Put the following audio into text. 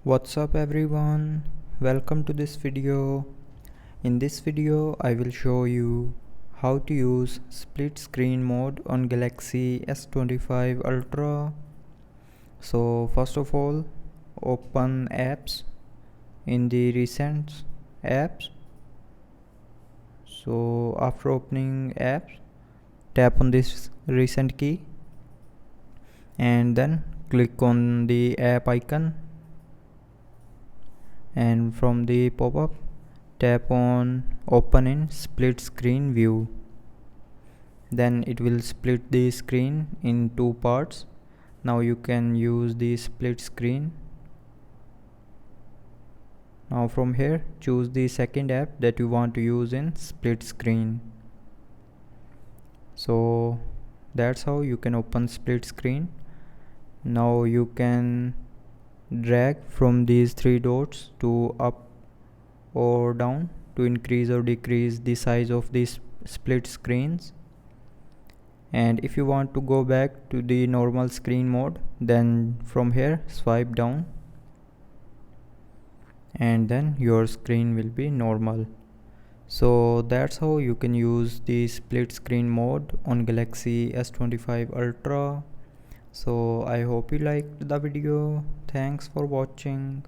What's up everyone, welcome to this video. In this video I will show you how to use split screen mode on Galaxy S25 Ultra. So first of all, open apps in the recent apps. So after opening apps, tap on this recent key and then click on the app icon, and from the pop-up tap on open in split screen view. Then it will split the screen in two parts. Now you can use the split screen. Now from here choose the second app that you want to use in split screen. So that's how you can open split screen. Now you can drag from these three dots to up or down to increase or decrease the size of these split screens. And if you want to go back to the normal screen mode, then from here swipe down and then your screen will be normal. So that's how you can use the split screen mode on Galaxy S25 Ultra. So I hope you liked the video. Thanks for watching.